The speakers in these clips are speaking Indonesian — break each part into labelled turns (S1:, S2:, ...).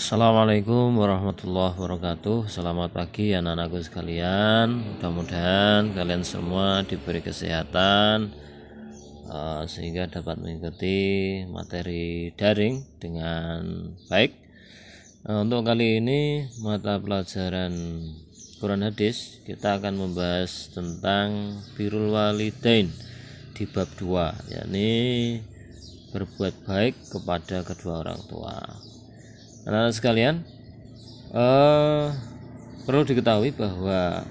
S1: Assalamualaikum warahmatullahi wabarakatuh. Selamat pagi anak-anakku sekalian. Mudah-mudahan kalian semua diberi kesehatan sehingga dapat mengikuti materi daring dengan baik. Untuk kali ini mata pelajaran Quran Hadis kita akan membahas tentang birrul walidain di bab 2, yakni berbuat baik kepada kedua orang tua. Anak-anak sekalian, perlu diketahui bahwa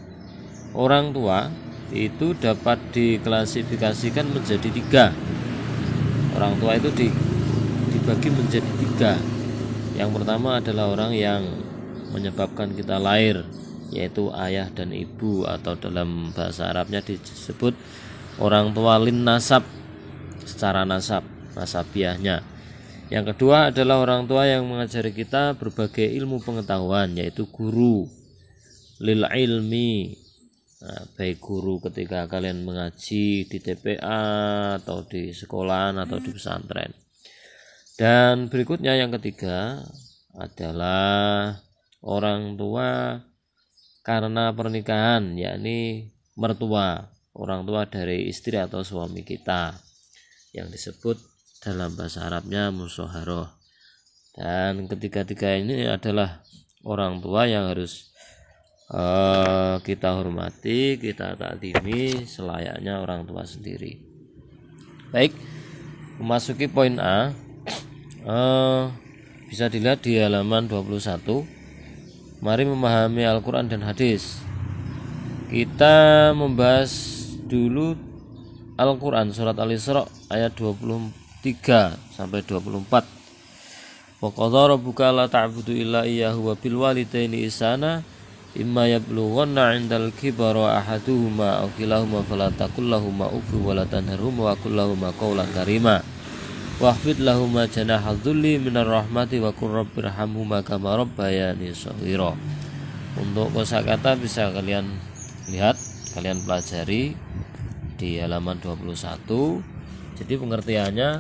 S1: orang tua itu dapat diklasifikasikan menjadi 3. Orang tua itu dibagi menjadi 3. Yang pertama adalah orang yang menyebabkan kita lahir, yaitu ayah dan ibu, atau dalam bahasa Arabnya disebut orang tua lin nasab, secara nasabiahnya. Yang kedua adalah orang tua yang mengajari kita berbagai ilmu pengetahuan, yaitu guru lil ilmi. Baik guru ketika kalian mengaji di TPA atau di sekolahan atau di pesantren. Dan berikutnya yang ketiga adalah orang tua karena pernikahan, yakni mertua, orang tua dari istri atau suami kita, yang disebut dalam bahasa Arabnya musyaharah. Dan ketiga-tiga ini adalah orang tua yang harus kita hormati, kita taatimi selayaknya orang tua sendiri. Baik, memasuki poin A, bisa dilihat di halaman 21. Mari memahami Al-Quran dan Hadis. Kita membahas dulu Al-Quran surat Al-Isra ayat 23 sampai 24. Wa qadara rabbuka alla ta'budu illa iyyahu wa bil walidaini ihsana imma yablughanna 'indal kibara ahaduhuma aw kilahuma fala taqul lahumu uff wa la tanharhuma wa qul lahumu qawlan karima wahfid lahumu janaha dhulli minar rahmati wa qur rabbirhamhuma kama rabbayani shaghira. Untuk kosakata bisa kalian lihat, kalian pelajari di halaman 21. Jadi pengertiannya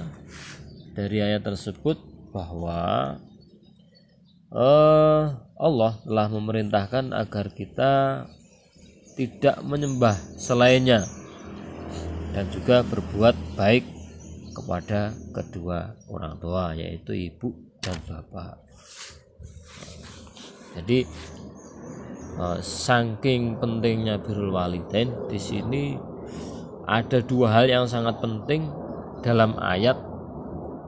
S1: dari ayat tersebut bahwa Allah telah memerintahkan agar kita tidak menyembah selainnya dan juga berbuat baik kepada kedua orang tua, yaitu ibu dan bapak. Jadi saking pentingnya birrul walidain, di sini ada 2 hal yang sangat penting dalam ayat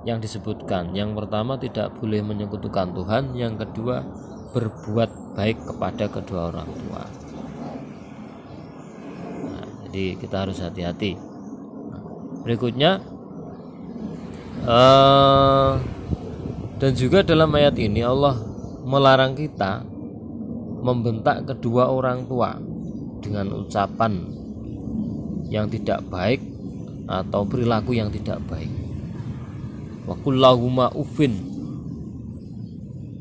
S1: yang disebutkan. Yang pertama, tidak boleh menyekutukan Tuhan. Yang kedua, berbuat baik kepada kedua orang tua. Jadi kita harus hati-hati. Berikutnya, dan juga dalam ayat ini Allah melarang kita membentak kedua orang tua dengan ucapan yang tidak baik atau perilaku yang tidak baik. Wa qul lahuma uffin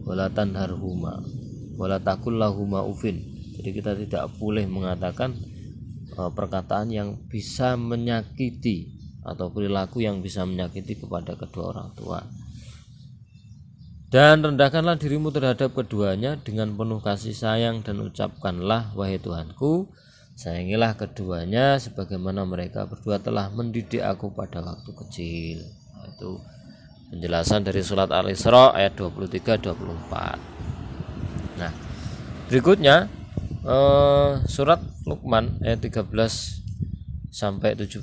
S1: wa la tanharhuma wa la taqul lahuma uffin. Jadi kita tidak boleh mengatakan perkataan yang bisa menyakiti atau perilaku yang bisa menyakiti kepada kedua orang tua. Dan rendahkanlah dirimu terhadap keduanya dengan penuh kasih sayang dan ucapkanlah, wahai Tuhanku, sayangilah keduanya sebagaimana mereka berdua telah mendidik aku pada waktu kecil. Itu penjelasan dari surat Al-Isra ayat 23-24. Nah, berikutnya surat Luqman ayat 13 sampai 17.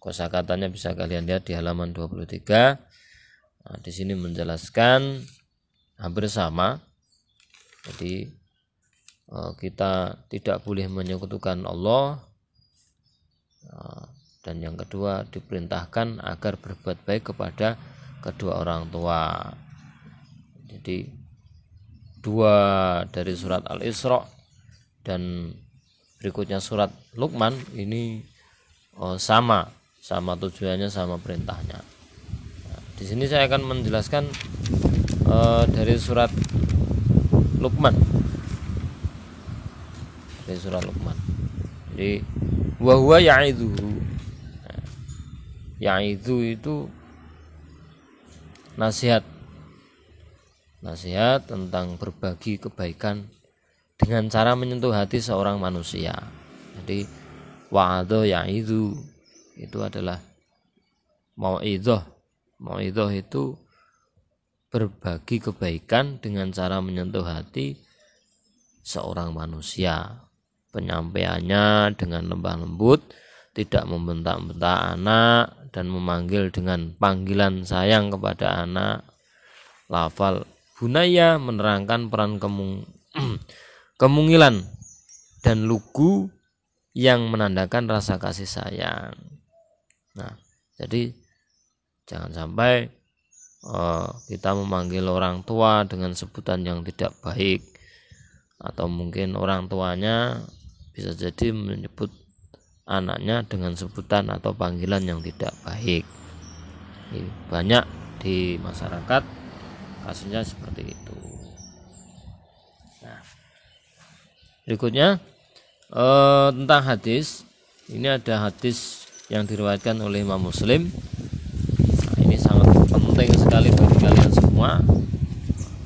S1: Kosakatanya bisa kalian lihat di halaman 23. Di sini menjelaskan hampir sama. Jadi kita tidak boleh menyekutukan Allah, dan yang kedua diperintahkan agar berbuat baik kepada kedua orang tua. Jadi 2 dari surat Al-Isra dan berikutnya surat Luqman ini sama tujuannya, sama perintahnya. Di sini saya akan menjelaskan dari surat Luqman. Dari surat Luqman. Jadi wa huwa ya'idhu. Ya'idhu itu nasihat. nasihat tentang berbagi kebaikan dengan cara menyentuh hati seorang manusia. Jadi wa'adha ya'idhu itu adalah mau'idhah. Mau'idhah itu berbagi kebaikan dengan cara menyentuh hati seorang manusia. Penyampaiannya dengan lemah lembut, tidak membentak-bentak anak dan memanggil dengan panggilan sayang kepada anak. Lafal bunaya menerangkan peran kemungilan dan lugu yang menandakan rasa kasih sayang. Nah, jadi jangan sampai kita memanggil orang tua dengan sebutan yang tidak baik, atau mungkin orang tuanya bisa jadi menyebut anaknya dengan sebutan atau panggilan yang tidak baik. Ini banyak di masyarakat kasusnya seperti itu. Nah, berikutnya tentang hadis. Ini ada hadis yang diriwayatkan oleh Imam Muslim. Nah, ini sangat penting sekali bagi kalian semua,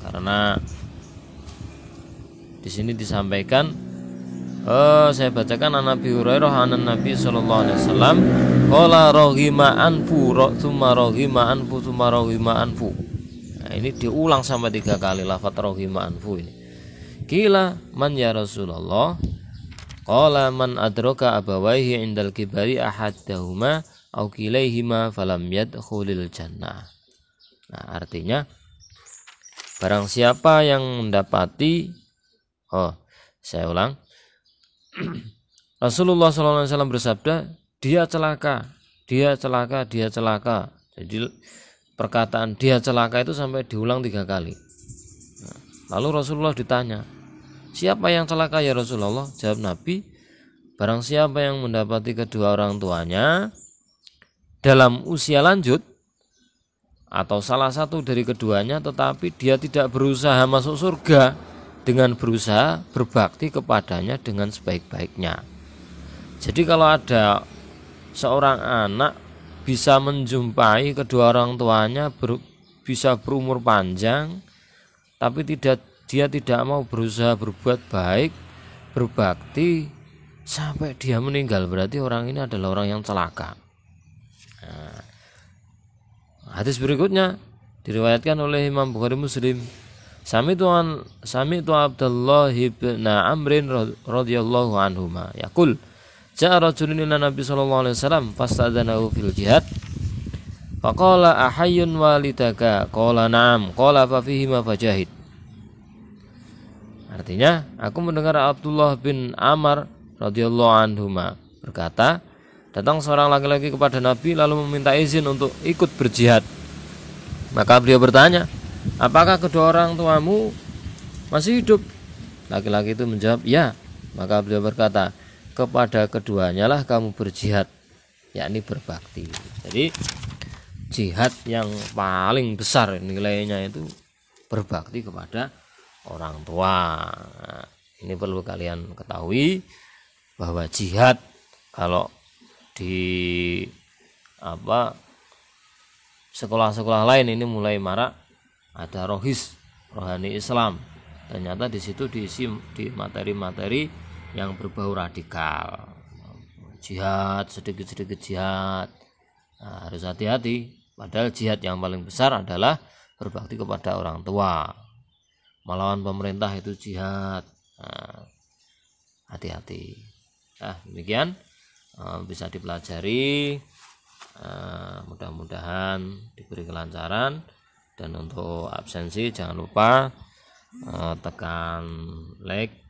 S1: karena di sini disampaikan, saya bacakan, an Nabi Hurairah an Nabi sallallahu alaihi wasallam qala raghima anfu thumma raghima anfu thumma raghima anfu. Nah, ini diulang sampai 3 kali lafaz raghima anfu ini. Qila man ya Rasulullah? Qala man adraka abawaihi indal kibari ahadahuma aw kilaihima falam yadkhulil jannah. Nah, artinya barang siapa yang mendapati, saya ulang, Rasulullah SAW bersabda, dia celaka. Jadi perkataan dia celaka itu sampai diulang 3 kali. Lalu Rasulullah ditanya, siapa yang celaka ya Rasulullah? Jawab Nabi, barang siapa yang mendapati kedua orang tuanya dalam usia lanjut atau salah satu dari keduanya, tetapi dia tidak berusaha masuk surga dengan berusaha berbakti kepadanya dengan sebaik-baiknya. Jadi kalau ada seorang anak bisa menjumpai kedua orang tuanya bisa berumur panjang, tapi dia tidak mau berusaha berbuat baik, berbakti sampai dia meninggal, berarti orang ini adalah orang yang celaka. Nah, hadis berikutnya diriwayatkan oleh Imam Bukhari Muslim. Sami'tu Abdullah bin Amrin radhiyallahu anhuma yaqul ja'a rajulun ila Nabi sallallahu alaihi wasallam fastadzanahu fil jihad faqala ahayyun walidaka qala na'am qala fa fihi ma fajahid. Artinya, aku mendengar Abdullah bin Amr radhiyallahu anhuma berkata, datang seorang laki-laki kepada Nabi lalu meminta izin untuk ikut berjihad. Maka beliau bertanya, apakah kedua orang tuamu masih hidup? Laki-laki itu menjawab, ya. Maka beliau berkata, kepada keduanya lah kamu berjihad, yakni berbakti. Jadi jihad yang paling besar nilainya itu berbakti kepada orang tua. Nah, ini perlu kalian ketahui bahwa jihad kalau di sekolah-sekolah lain ini mulai marak, ada rohani Islam. Ternyata di situ diisi di materi-materi yang berbau radikal, jihad, sedikit-sedikit jihad. Nah, harus hati-hati. Padahal jihad yang paling besar adalah berbakti kepada orang tua, melawan pemerintah itu jihad. Nah, hati-hati. Nah, demikian bisa dipelajari. Mudah-mudahan diberi kelancaran. Dan untuk absensi jangan lupa tekan like,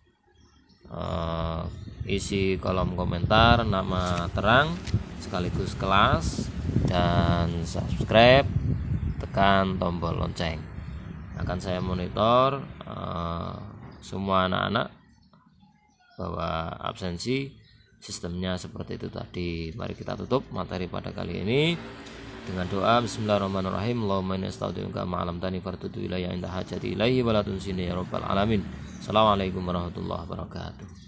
S1: isi kolom komentar nama terang sekaligus kelas, dan subscribe, tekan tombol lonceng. Akan saya monitor semua anak-anak bahwa absensi sistemnya seperti itu tadi. Mari kita tutup materi pada kali ini dengan doa bismillahirrahmanirrahim. Allahumma inni astaudiuka ma'alam tani fartutu ilayya inda hajati ilaihi wa la tunsini ya rabbal alamin. Assalamualaikum warahmatullahi wabarakatuh.